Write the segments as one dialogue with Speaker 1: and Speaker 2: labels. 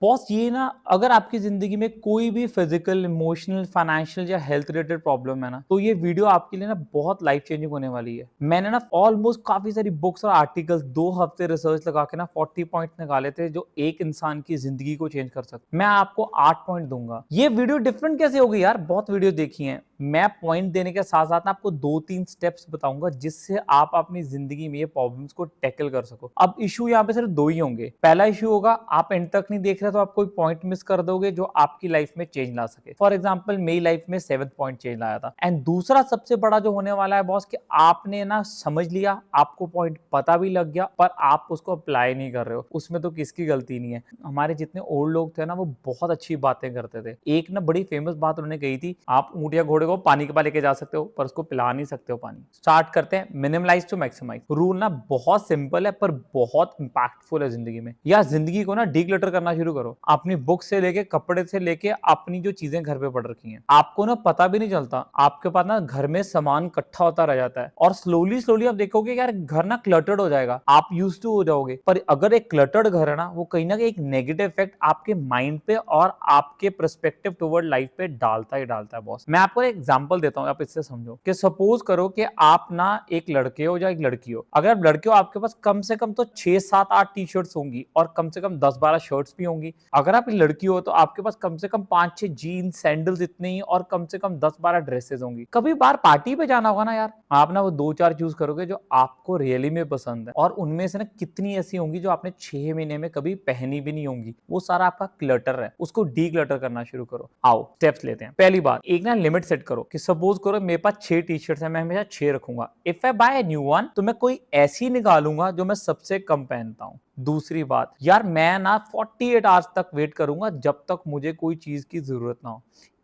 Speaker 1: Boss ये ना अगर आपकी ज़िंदगी में कोई भी फिज़िकल, इमोशनल, फाइनेंशियल या हेल्थ रिलेटेड प्रॉब्लम है ना, तो ये वीडियो आपके लिए ना बहुत लाइफ़ चेंजिंग होने वाली है। मैंने ना ऑलमोस्ट काफ़ी सारी बुक्स और आर्टिकल्स 2 हफ्ते रिसर्च लगा के ना 40 पॉइंट्स निकाले थे जो एक इंसान की ज़िंदगी को चेंज कर सकते। मैं आपको 8 पॉइंट दूँगा। ये वीडियो डिफरेंट कैसे होगी यार? बहुत वीडियो देखी हैं। मैं पॉइंट देने के साथ-साथ ना आपको 2-3 स्टेप्स बताऊँगा जिससे आप अपनी ज़िंदगी में ये प्रॉब्लम्स को टैकल कर सको। अब इश्यू यहाँ पे सिर्फ 2 ही होंगे। पहला इश्यू होगा आप एंड तक नहीं देख रहे तो आप कोई पॉइंट मिस कर दोगे जो आपकी लाइफ में चेंज ला सके। फॉर एग्जांपल मेरी लाइफ में 7th पॉइंट चेंज लाया था। एंड दूसरा सबसे बड़ा जो होने वाला है बॉस कि आपने ना समझ लिया, आपको पॉइंट पता भी लग गया पर आप उसको अप्लाई नहीं कर रहे हो। उसमें तो किसकी गलती नहीं है। हमारे जितने ओल्ड लोग थे ना वो बहुत अच्छी बातें करते थे। एक ना बड़ी फेमस बात उन्होंने कही थी, आप ऊँट या घोड़े को पानी के पास लेके जा सकते हो पर उसको पिला नहीं सकते हो पानी। स्टार्ट करते हैं मिनिमलाइज टू मैक्सिमाइज। रूल ना बहुत सिंपल है पर बहुत इंपैक्टफुल है जिंदगी में। या जिंदगी को ना डीक्लटर करना शुरू करो। अपनी बुक से लेके कपड़े से लेके अपनी जो चीजें घर पे पड़ रखी हैं, आपको ना पता भी नहीं चलता। आपके पास ना घर में सामान इकट्ठा होता रह जाता है और स्लोली स्लोली आप देखोगे यार घर ना क्लटर्ड हो जाएगा, आप यूज्ड टू हो जाओगे। पर अगर एक क्लटर्ड घर है ना वो कहीं ना कहीं एक नेगेटिव इफेक्ट आपके माइंड पे और आपके पर्सपेक्टिव टुवर्ड लाइफ पे डालता ही डालता है बॉस। मैं आपको एक एग्जांपल देता हूँ, आप इससे समझो कि सपोज करो कि आप ना एक लड़के हो या एक लड़की हो। अगर आप लड़के हो आपके पास कम से कम तो 6-7-8 टी शर्ट्स होंगी और कम से कम 10-12 शर्ट्स भी होंगी। अगर आप एक लड़की हो तो आपके पास कम से कम 5-6 जीन्स सैंडल्स इतने ही और कम से कम 10-12 ड्रेसेस होंगी। कभी बाहर पार्टी पे जाना होगा ना यार, आप ना वो 2-4 चूज करोगे जो आपको रियली में पसंद है और उनमें से ना कितनी ऐसी होंगी जो आपने 6 महीने में कभी पहनी भी नहीं होंगी। वो सारा आपका क्लटर है, उसको डी क्लटर करना शुरू करो। आओ स्टेप्स लेते हैं। पहली बात, एक ना लिमिट सेट करो कि सपोज करो मेरे पास 6 टी शर्ट्स है, मैं हमेशा 6 रखूंगा। If I buy new one तो मैं कोई ऐसी निकालूंगा जो मैं सबसे कम पहनता हूँ। दूसरी बात यार, मैं ना 48 आवर्स तक वेट करूंगा जब तक मुझे कोई चीज की जरूरत ना हो।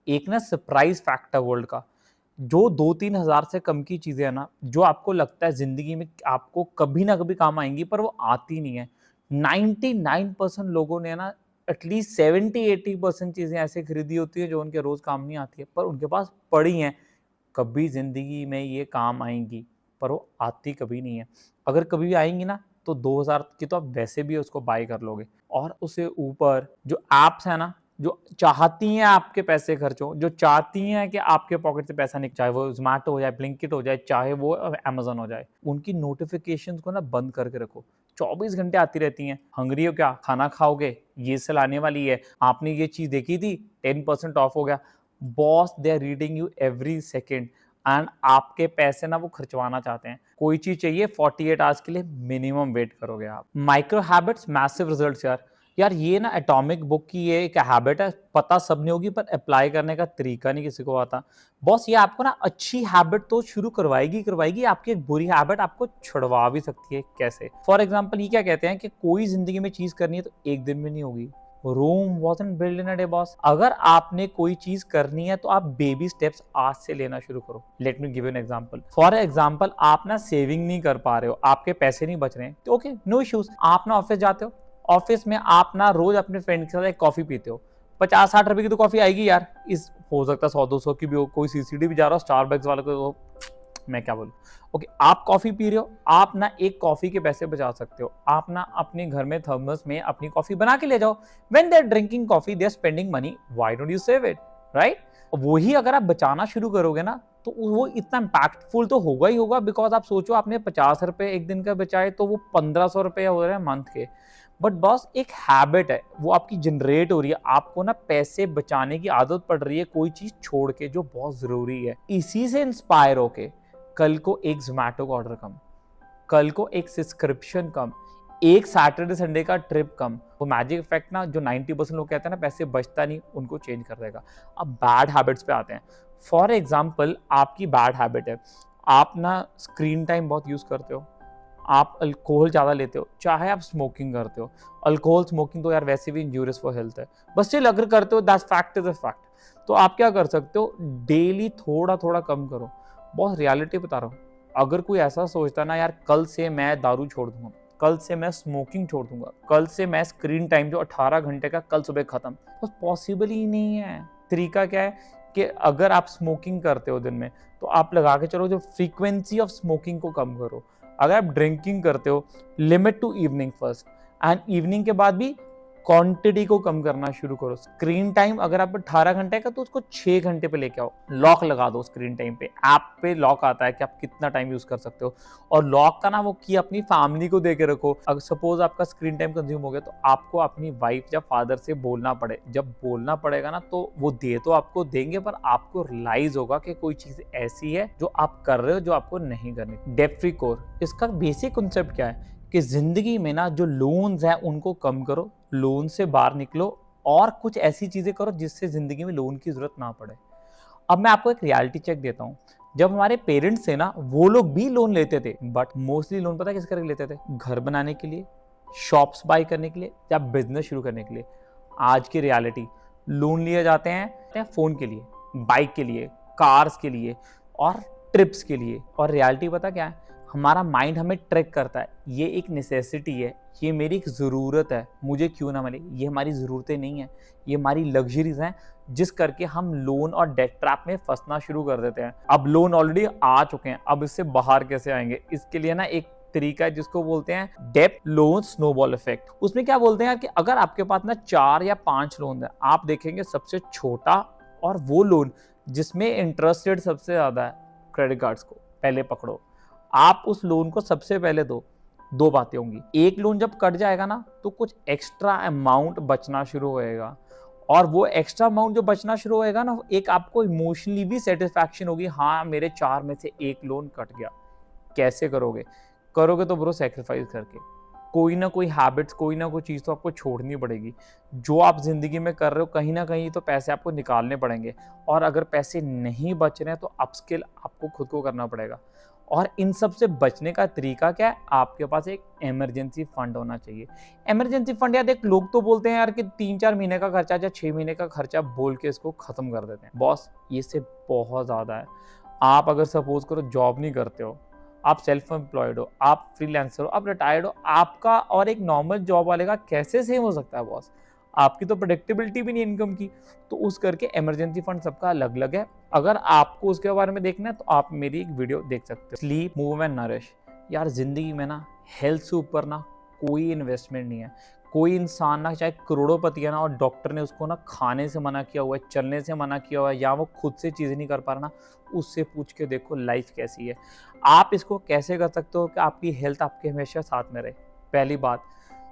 Speaker 1: एक ना सरप्राइज फैक्टर वर्ल्ड का, जो 2-3 हजार से कम की चीजें है ना जो आपको लगता है जिंदगी में आपको कभी ना कभी काम आएंगी पर वो आती नहीं है। 99% लोगों ने ना एटलीस्ट 70-80% चीजें ऐसे खरीदी होती है जो उनके रोज काम नहीं आती है पर उनके पास पड़ी हैं, कभी जिंदगी में ये काम आएंगी पर वो आती कभी नहीं है। अगर कभी भी आएंगी ना तो 2000 की तो आप वैसे भी उसको बाय कर लोगे। और उससे ऊपर जो एप्स है ना जो चाहती हैं आपके पैसे खर्च हो, जो चाहती हैं कि आपके पॉकेट से पैसा निकले, चाहे वो ज़ोमैटो हो जाए, ब्लिंकिट हो जाए, चाहे वो अमेज़न हो जाए, उनकी नोटिफ़िकेशंस को ना बंद करके रखो। 24 घंटे आती रहती हैं। हंग्री हो क्या? खाना खाओगे? ये सेल आने वाली है। आपने ये चीज़ देखी थी? 10% ऑफ हो गया। Boss they are reading you every second and आपके पैसे ना वो खर्चवाना चाहते हैं। कोई चीज़ चाहिए 48 आवर्स के लिए मिनिमम वेट करोगे आप। माइक्रो हैबिट्स मैसिव रिजल्ट्स यार। यार ये ना एटॉमिक बुक की ये एक हैबिट है, पता सब नहीं होगी पर अप्लाई करने का तरीका नहीं किसी को आता। बॉस ये आपको ना अच्छी हैबिट तो शुरू करवाएगी, आपकी एक बुरी हैबिट आपको छुड़वा भी सकती है। कैसे? फॉर एग्जांपल ये क्या कहते हैं कि कोई जिंदगी में चीज करनी है तो एक दिन में नहीं होगी। Rome wasn't built in a day boss. अगर आपने कोई चीज करनी है तो आप बेबी स्टेप्स आज से लेना शुरू करो। Let me give an example. For example आप ना सेविंग नहीं कर पा रहे हो, आपके पैसे नहीं बच रहे हैं तो ओके, नो इश्यूज। आप ना ऑफिस जाते हो, ऑफिस में आप ना रोज अपने फ्रेंड के साथ एक कॉफी पीते हो। 50-60 रुपए की तो कॉफी आएगी यार। इस हो सकता है 100-200 की भी हो, कोई सीसीडी भी जा रहा हो स्टारबक्स वाले को, मैं क्या बोलूं। ओके, आप कॉफी पी रहे हो, आप ना एक कॉफी के पैसे बचा सकते हो। आप ना अपने घर में थर्मस में अपनी कॉफी बना के ले जाओ। When they are drinking coffee they are spending money, why don't you save it, right? वही अगर आप बचाना शुरू करोगे ना तो वो इतना इम्पैक्टफुल तो होगा ही होगा। बिकॉज आप सोचो आपने 50 रुपए एक दिन का बचाए तो वो 1500 रुपए हो रहे हैं मंथ के। बट बॉस एक हैबिट है, वो आपकी जनरेट हो रही है, आपको ना पैसे बचाने की आदत पड़ रही है कोई चीज छोड़ के जो बहुत जरूरी है। इसी से इंस्पायर होके कल को एक जोमैटो का ऑर्डर कम, कल को एक सब्सक्रिप्शन कम, एक सैटरडे संडे का ट्रिप कम। वो मैजिक इफेक्ट ना जो 90% लोग कहते हैं ना पैसे बचता नहीं, उनको चेंज कर देगा। अब बैड हैबिट्स पे आते हैं। फॉर एग्जाम्पल आपकी बैड हैबिट है, आप ना स्क्रीन टाइम बहुत यूज करते हो, आप अल्कोहल ज़्यादा लेते हो, चाहे आप स्मोकिंग करते हो। अल्कोहल स्मोकिंग तो यार वैसे भी इंजूरियस फॉर हेल्थ है, बस स्टिल अगर करते हो that's fact is a fact. तो आप क्या कर सकते हो, डेली थोड़ा थोड़ा कम करो। बहुत रियलिटी बता रहा हूँ। अगर कोई ऐसा सोचता ना यार कल से मैं दारू छोड़ दूंगा, कल से मैं स्मोकिंग छोड़ दूंगा, कल से मैं स्क्रीन टाइम जो 18 घंटे का कल सुबह खत्म, बस पॉसिबल ही नहीं है। तरीका क्या है कि अगर आप स्मोकिंग करते हो दिन में तो आप लगा के चलो जो फ्रीक्वेंसी ऑफ स्मोकिंग को कम करो। अगर आप ड्रिंकिंग करते हो, limit to evening first, and evening के बाद भी क्वांटिटी को कम करना शुरू करो। स्क्रीन टाइम अगर आप 18 घंटे का तो उसको 6 घंटे पे लेके आओ। लॉक लगा दो स्क्रीन टाइम पे, ऐप पे लॉक आता है कि आप कितना टाइम यूज कर सकते हो, और लॉक का ना वो की अपनी फैमिली को दे के रखो। अगर सपोज आपका स्क्रीन टाइम कंज्यूम हो गया तो आपको अपनी वाइफ या फादर से बोलना पड़े, जब बोलना पड़ेगा ना तो वो दे तो आपको देंगे, पर आपको रियलाइज होगा कि कोई चीज ऐसी है जो आप कर रहे हो जो आपको नहीं करनी। डेट फ्री कोर, इसका बेसिक कॉन्सेप्ट क्या है कि जिंदगी में ना जो लोन्स हैं उनको कम करो, लोन से बाहर निकलो और कुछ ऐसी चीजें करो जिससे जिंदगी में लोन की जरूरत ना पड़े। अब मैं आपको एक रियलिटी चेक देता हूँ। जब हमारे पेरेंट्स थे ना, वो लोग भी लोन लेते थे, बट मोस्टली लोन पता है किस करके लेते थे? घर बनाने के लिए, शॉप्स बाय करने के लिए या बिजनेस शुरू करने के लिए। आज की रियलिटी, लोन लिए जाते हैं फोन के लिए, बाइक के लिए, कार्स के लिए और ट्रिप्स के लिए। और रियलिटी पता क्या है? हमारा माइंड हमें ट्रैक करता है, ये एक नेसेसिटी है, ये मेरी एक ज़रूरत है, मुझे क्यों ना मिले। ये हमारी ज़रूरतें नहीं है, ये हमारी लग्जरीज हैं, जिस करके हम लोन और डेट ट्रैप में फंसना शुरू कर देते हैं। अब लोन ऑलरेडी आ चुके हैं, अब इससे बाहर कैसे आएंगे? इसके लिए ना एक तरीका है जिसको बोलते हैं डेट लोन स्नोबॉल इफेक्ट। उसमें क्या बोलते हैं कि अगर आपके पास ना 4 या 5 लोन है, आप देखेंगे सबसे छोटा और वो लोन जिसमें इंटरेस्ट रेट सबसे ज़्यादा है, क्रेडिट कार्ड्स को पहले पकड़ो। आप उस लोन को सबसे पहले दो। दो बातें होंगी, एक लोन जब कट जाएगा ना तो कुछ एक्स्ट्रा अमाउंट बचना शुरू होएगा, और वो एक्स्ट्रा अमाउंट जो बचना शुरू होएगा ना, एक आपको इमोशनली भी सेटिस्फैक्शन होगी, हाँ मेरे 4 में से एक लोन कट गया। कैसे करोगे? करोगे तो ब्रो सैक्रिफाइस करके। कोई ना कोई हैबिट्स, कोई ना कोई चीज़ तो आपको छोड़नी पड़ेगी। जो आप ज़िंदगी में कर रहे हो कहीं ना कहीं तो पैसे आपको निकालने पड़ेंगे, और अगर पैसे नहीं बच रहे हैं तो अपस्किल आपको खुद को करना पड़ेगा। और इन सब से बचने का तरीका क्या है? आपके पास एक इमरजेंसी फंड होना चाहिए। इमरजेंसी फंड, यार देख, लोग तो बोलते हैं यार कि 3-4 महीने का खर्चा या 6 महीने का खर्चा बोल के इसको खत्म कर देते हैं। बॉस, ये से बहुत ज़्यादा है। आप अगर सपोज करो जॉब नहीं करते हो, आप सेल्फ एम्प्लॉयड हो, आप फ्रीलांसर हो, आप रिटायर्ड हो, आपका और एक नॉर्मल जॉब वाले का कैसे सेम हो सकता है बॉस? आपकी तो प्रेडिक्टेबिलिटी भी नहीं इनकम की। तो उस करके इमरजेंसी फंड सबका अलग अलग है। अगर आपको उसके बारे में देखना है तो आप मेरी एक वीडियो देख सकते हो, स्लीप मूव एंड नरिश। यार जिंदगी में ना हेल्थ से ऊपर ना कोई इन्वेस्टमेंट नहीं है। कोई इंसान ना चाहे करोड़ोंपति है ना, और डॉक्टर ने उसको ना खाने से मना किया हुआ है, चलने से मना किया हुआ है, या वो खुद से चीज़ नहीं कर पा रहा ना, उससे पूछ के देखो लाइफ कैसी है। आप इसको कैसे कर सकते हो कि आपकी हेल्थ आपके हमेशा साथ में रहे? पहली बात,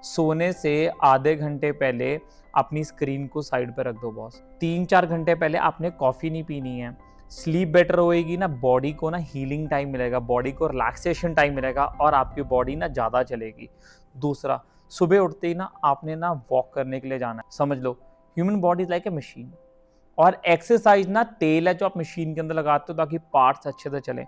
Speaker 1: सोने से आधे घंटे पहले अपनी स्क्रीन को साइड पे रख दो बॉस। 3-4 घंटे पहले आपने कॉफ़ी नहीं पीनी है। स्लीप बेटर होएगी ना, बॉडी को ना हीलिंग टाइम मिलेगा, बॉडी को रिलैक्सेशन टाइम मिलेगा, और आपकी बॉडी ना ज़्यादा चलेगी। दूसरा, सुबह उठते ही ना आपने ना वॉक करने के लिए जाना है। समझ लो human body is like a machine, और एक्सरसाइज ना तेल है जो आप मशीन के अंदर लगाते हो ताकि पार्ट्स अच्छे से चलें।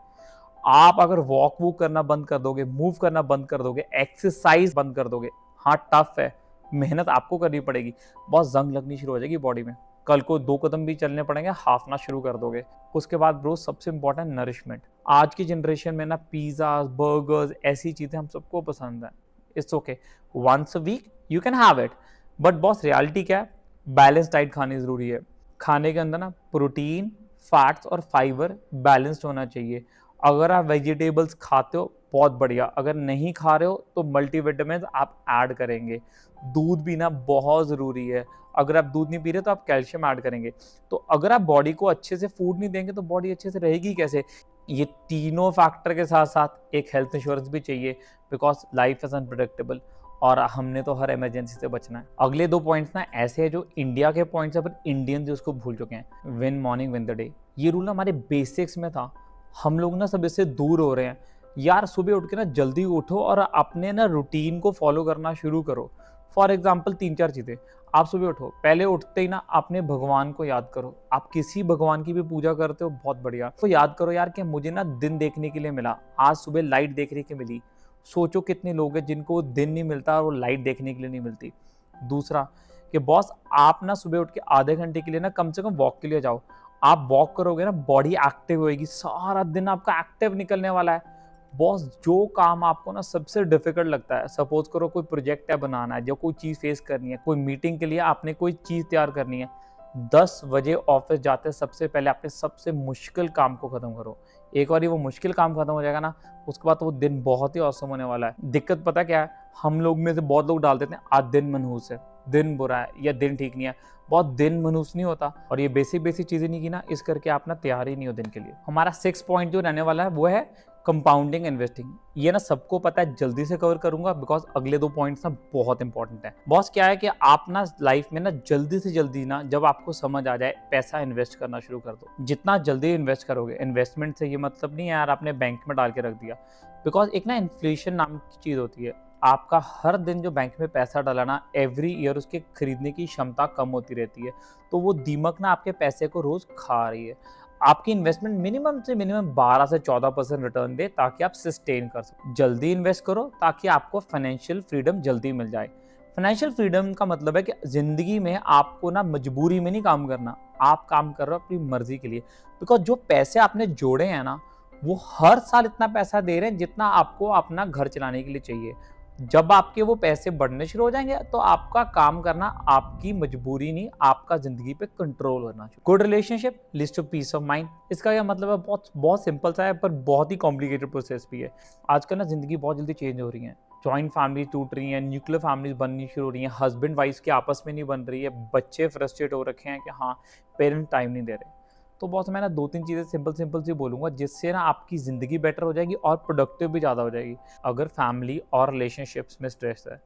Speaker 1: आप अगर वॉक वूक करना बंद कर दोगे, मूव करना बंद कर दोगे, एक्सरसाइज बंद कर दोगे, हाँ टफ है, मेहनत आपको करनी पड़ेगी, बहुत जंग लगनी शुरू हो जाएगी बॉडी में। कल को 2 कदम भी चलने पड़ेंगे, हाफना शुरू कर दोगे। उसके बाद ब्रो सबसे इंपॉर्टेंट नरिशमेंट। आज की जनरेशन में ना पिज्जा, बर्गर्स, ऐसी चीजें हम सबको पसंद है। It's okay, once a week you can have it, but boss reality क्या है? बैलेंस डाइट खानी जरूरी है। खाने के अंदर ना प्रोटीन, फैट्स और फाइबर बैलेंस्ड होना चाहिए। अगर आप वेजिटेबल्स खाते हो बहुत बढ़िया, अगर नहीं खा रहे हो तो मल्टीविटामिन आप ऐड करेंगे। दूध पीना बहुत ज़रूरी है, अगर आप दूध नहीं पी रहे तो आप कैल्शियम ऐड करेंगे। तो अगर आप बॉडी को अच्छे से फूड नहीं देंगे तो बॉडी अच्छे से रहेगी कैसे? ये तीनों फैक्टर के साथ साथ एक हेल्थ इंश्योरेंस भी चाहिए, बिकॉज लाइफ इज अनप्रेडिक्टेबल, और हमने तो हर इमरजेंसी से बचना है। अगले 2 पॉइंट्स ना ऐसे हैं जो इंडिया के पॉइंट्स है, पर इंडियन जो उसको भूल चुके हैं। Win morning win the day, ये रूल ना हमारे बेसिक्स में था, हम लोग ना सब इससे दूर हो रहे हैं। यार सुबह उठ के ना जल्दी उठो और अपने ना रूटीन को फॉलो करना शुरू करो। फॉर एग्जाम्पल 3-4 चीज़ें। आप सुबह उठो, पहले उठते ही ना अपने भगवान को याद करो। आप किसी भगवान की भी पूजा करते हो, बहुत बढ़िया, तो याद करो यार कि मुझे ना दिन देखने के लिए मिला, आज सुबह लाइट देखने के मिली। सोचो कितने लोग हैं जिनको दिन नहीं मिलता और वो लाइट देखने के लिए नहीं मिलती। दूसरा कि बॉस आप ना सुबह उठ के आधे घंटे के लिए ना कम से कम वॉक के लिए जाओ। आप वॉक करोगे ना, बॉडी एक्टिव होएगी, सारा दिन आपका एक्टिव निकलने वाला है। बॉस जो काम आपको ना सबसे डिफिकल्ट लगता है, सपोज करो कोई प्रोजेक्ट है बनाना है, जो कोई चीज़ फेस करनी है, कोई मीटिंग के लिए आपने कोई चीज़ तैयार करनी है, 10 बजे ऑफिस जाते सबसे पहले अपने सबसे मुश्किल काम को खत्म करो। एक बार वो मुश्किल काम खत्म हो जाएगा ना, उसके बाद तो वो दिन बहुत ही औसम होने वाला है। दिक्कत पता क्या है? हम लोग में से बहुत लोग डाल देते हैं आज दिन मनहूस है, दिन बुरा है या दिन ठीक नहीं है, बहुत दिन मनुष्य नहीं होता, और ये बेसिक चीजें नहीं की ना, इस करके आप ना तैयार ही नहीं हो दिन के लिए। हमारा 6 पॉइंट जो रहने वाला है वो है कंपाउंडिंग इन्वेस्टिंग। ये ना सबको पता है, जल्दी से कवर करूंगा बिकॉज अगले 2 पॉइंट्स ना बहुत इंपॉर्टेंट है। बॉस क्या है कि आप ना लाइफ में ना जल्दी से जल्दी ना, जब आपको समझ आ जाए, पैसा इन्वेस्ट करना शुरू कर दो। जितना जल्दी इन्वेस्ट करोगे, इन्वेस्टमेंट से ये मतलब नहीं है यार आपने बैंक में डाल के रख दिया, बिकॉज एक ना इन्फ्लेशन नाम की चीज होती है। आपका हर दिन जो बैंक में पैसा डाला एवरी ईयर उसके खरीदने की क्षमता कम होती रहती है, तो वो दीमक ना आपके पैसे को रोज खा रही है। आपकी इन्वेस्टमेंट मिनिमम से मिनिमम 12 से 14% रिटर्न दे ताकि आप सस्टेन कर सको। जल्दी इन्वेस्ट करो ताकि आपको फाइनेंशियल फ्रीडम जल्दी मिल जाए। फाइनेंशियल फ्रीडम का मतलब है कि जिंदगी में आपको ना मजबूरी में नहीं काम करना, आप काम कर रहे हो अपनी मर्जी के लिए। बिकॉज जो पैसे आपने जोड़े हैं ना, वो हर साल इतना पैसा दे रहे हैं जितना आपको अपना घर चलाने के लिए चाहिए। जब आपके वो पैसे बढ़ने शुरू हो जाएंगे तो आपका काम करना आपकी मजबूरी नहीं, आपका जिंदगी पे कंट्रोल होना चाहिए। Good relationship leads to peace of mind. इसका क्या मतलब है, बहुत बहुत सिंपल सा है पर बहुत ही कॉम्प्लिकेटेड प्रोसेस भी है। आजकल ना जिंदगी बहुत जल्दी चेंज हो रही है, जॉइंट फैमिली टूट रही है, न्यूक्लियर फैमिलीज बननी शुरू हो रही है, हस्बैंड वाइफ के आपस में नहीं बन रही है, बच्चे फ्रस्ट्रेट हो रखे हैं कि हाँ पेरेंट टाइम नहीं दे रहे। तो बहुत मैं ना 2-3 चीज़ें सिंपल सी बोलूँगा जिससे ना आपकी ज़िंदगी बेटर हो जाएगी और प्रोडक्टिव भी ज़्यादा हो जाएगी। अगर फैमिली और रिलेशनशिप्स में स्ट्रेस है,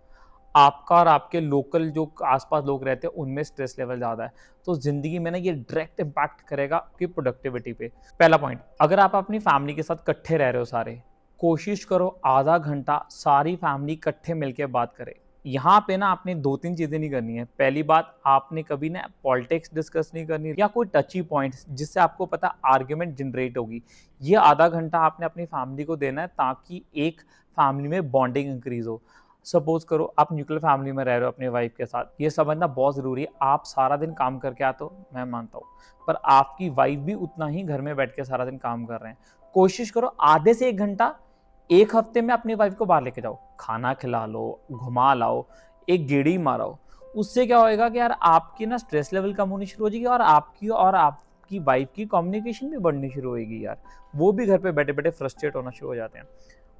Speaker 1: आपका और आपके लोकल जो आसपास लोग रहते हैं उनमें स्ट्रेस लेवल ज़्यादा है, तो ज़िंदगी में ना ये डायरेक्ट इम्पैक्ट करेगा आपकी प्रोडक्टिविटी पे। पहला पॉइंट, अगर आप अपनी फैमिली के साथ इकट्ठे रह रहे हो सारे, कोशिश करो आधा घंटा सारी फैमिली इकट्ठे मिलकर बात करें। यहाँ पे ना आपने 2-3 चीज़ें नहीं करनी है। पहली बात, आपने कभी ना पॉलिटिक्स डिस्कस नहीं करनी या कोई टची पॉइंट्स जिससे आपको पता आर्ग्यूमेंट जनरेट होगी। ये आधा घंटा आपने अपनी फैमिली को देना है ताकि एक फैमिली में बॉन्डिंग इंक्रीज हो। सपोज करो आप न्यूक्लियर फैमिली में रह रहे हो अपनी वाइफ के साथ, ये समझना बहुत ज़रूरी है। आप सारा दिन काम करके आते हो, मैं मानता हूँ, पर आपकी वाइफ भी उतना ही घर में बैठ के सारा दिन काम कर रहे हैं। कोशिश करो आधे से 1 घंटा एक हफ्ते में अपनी वाइफ को बाहर लेके जाओ, खाना खिला लो, घुमा लाओ, एक गेड़ी मारो। उससे क्या होएगा कि यार आपकी ना स्ट्रेस लेवल कम होनी शुरू हो जाएगी और आपकी वाइफ की कम्युनिकेशन भी बढ़नी शुरू होगी यार। वो भी घर पे बैठे बैठे फ्रस्ट्रेट होना शुरू हो जाते हैं।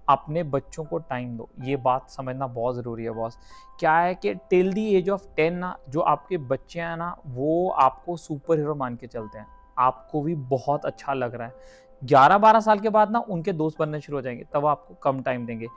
Speaker 1: अपने बच्चों को टाइम दो, ये बात समझना बहुत ज़रूरी है बॉस। क्या है कि टिल दी एज ऑफ 10 ना, जो आपके बच्चे हैं ना, वो आपको सुपर हीरो मान के चलते हैं। आपको भी बहुत अच्छा लग रहा है। 11-12 साल के बाद ना उनके दोस्त बनने शुरू हो जाएंगे, तब आपको कम टाइम देंगे।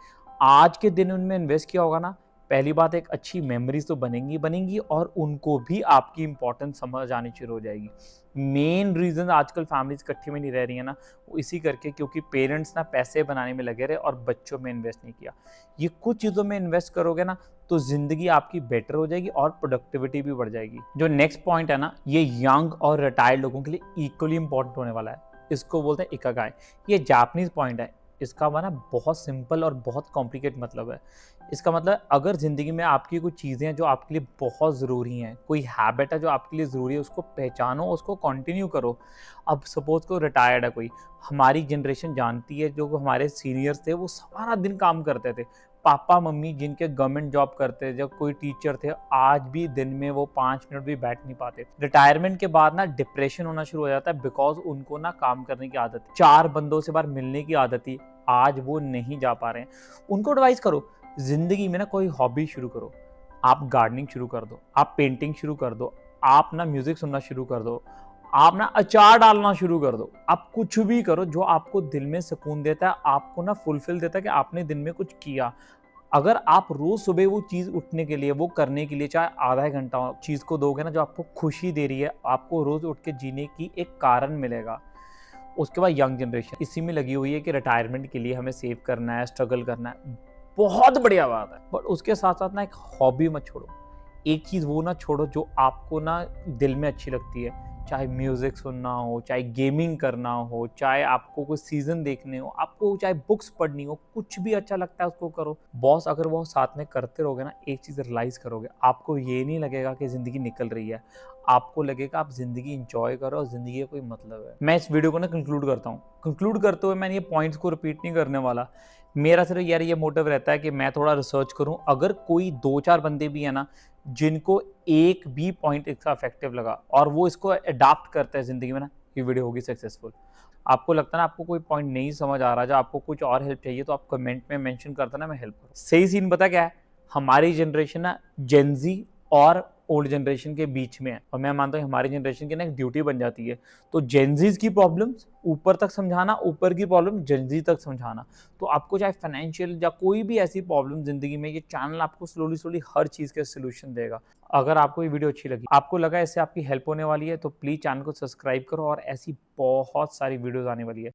Speaker 1: आज के दिन उनमें इन्वेस्ट किया होगा ना, पहली बात एक अच्छी मेमोरीज तो बनेंगी और उनको भी आपकी इंपॉर्टेंस समझ आनी शुरू हो जाएगी। मेन रीज़न आजकल फैमिलीज इकट्ठी में नहीं रह रही है ना, वो इसी करके क्योंकि पेरेंट्स ना पैसे बनाने में लगे रहे और बच्चों में इन्वेस्ट नहीं किया। ये कुछ चीज़ों में इन्वेस्ट करोगे ना तो ज़िंदगी आपकी बेटर हो जाएगी और प्रोडक्टिविटी भी बढ़ जाएगी। जो नेक्स्ट पॉइंट है ना, ये यंग और रिटायर्ड लोगों के लिए इक्वली इंपॉर्टेंट होने वाला है। इसको बोलते हैं इकागाई। ये जापानीज पॉइंट है। इसका ना बहुत सिंपल और बहुत कॉम्प्लिकेट मतलब है। इसका मतलब अगर ज़िंदगी में आपकी कुछ चीज़ें हैं जो आपके लिए बहुत ज़रूरी हैं, कोई हैबिट है जो आपके लिए ज़रूरी है, उसको पहचानो, उसको कंटिन्यू करो। अब सपोज को रिटायर्ड है कोई, हमारी जनरेशन जानती है, जो हमारे सीनियर्स थे वो सारा दिन काम करते थे। पापा मम्मी जिनके गवर्नमेंट जॉब करते थे, जब कोई टीचर थे, आज भी दिन में वो 5 मिनट भी बैठ नहीं पाते। रिटायरमेंट के बाद ना डिप्रेशन होना शुरू हो जाता है बिकॉज उनको ना काम करने की आदत, 4 बंदों से बार मिलने की आदत थी, आज वो नहीं जा पा रहे हैं। उनको एडवाइस करो, जिंदगी में ना कोई हॉबी शुरू करो। आप गार्डनिंग शुरू कर दो, आप पेंटिंग शुरू कर दो, आप ना म्यूजिक सुनना शुरू कर दो, आप ना अचार डालना शुरू कर दो। आप कुछ भी करो जो आपको दिल में सुकून देता है, आपको ना फुलफिल देता है कि आपने दिन में कुछ किया। अगर आप रोज सुबह वो चीज़ उठने के लिए, वो करने के लिए चाहे आधा घंटा चीज़ को दोगे ना जो आपको खुशी दे रही है, आपको रोज उठ के जीने की एक कारण मिलेगा। उसके बाद यंग जनरेशन इसी में लगी हुई है कि रिटायरमेंट के लिए हमें सेव करना है, स्ट्रगल करना है, बहुत बढ़िया बात है। बट उसके साथ साथ ना एक हॉबी मत छोड़ो। एक चीज़ वो ना छोड़ो जो आपको ना दिल में अच्छी लगती है, चाहे म्यूज़िक सुनना हो, चाहे गेमिंग करना हो, चाहे आपको कोई सीज़न देखने हो, आपको चाहे बुक्स पढ़नी हो, कुछ भी अच्छा लगता है उसको करो। बॉस अगर वो साथ में करते रहोगे ना, एक चीज़ रियलाइज़ करोगे, आपको ये नहीं लगेगा कि ज़िंदगी निकल रही है, आपको लगेगा आप ज़िंदगी एंजॉय करो और ज़िंदगी का कोई मतलब है। मैं इस वीडियो को ना कंक्लूड करता हूँ। कंक्लूड करते हुए मैंने ये पॉइंट्स को रिपीट नहीं करने वाला। मेरा सिर्फ यार ये मोटिव रहता है कि मैं थोड़ा रिसर्च करूँ। अगर कोई 2-4 बंदे भी है ना जिनको एक भी पॉइंट इसका इफेक्टिव लगा और वो इसको अडॉप्ट करते हैं ज़िंदगी में ना, ये वीडियो होगी सक्सेसफुल। आपको लगता है ना आपको कोई पॉइंट नहीं समझ आ रहा, जो आपको कुछ और हेल्प चाहिए, तो आप कमेंट में मेंशन करता ना, मैं हेल्प करूँ। सही सीन पता क्या है, हमारी जनरेशन ना जेन ज़ी और ओल्ड जनरेशन के बीच में है। और मैं मानता हूँ हमारी जनरेशन की ना एक ड्यूटी बन जाती है, तो जेनजीज की प्रॉब्लम्स ऊपर तक समझाना, ऊपर की प्रॉब्लम जेनजी तक समझाना। तो आपको चाहे फाइनेंशियल या कोई भी ऐसी प्रॉब्लम जिंदगी में, ये चैनल आपको स्लोली स्लोली हर चीज के सोल्यूशन देगा। अगर आपको ये वीडियो अच्छी लगी, आपको लगा इससे आपकी हेल्प होने वाली है, तो प्लीज चैनल को सब्सक्राइब करो और ऐसी बहुत सारी वीडियोस आने वाली है।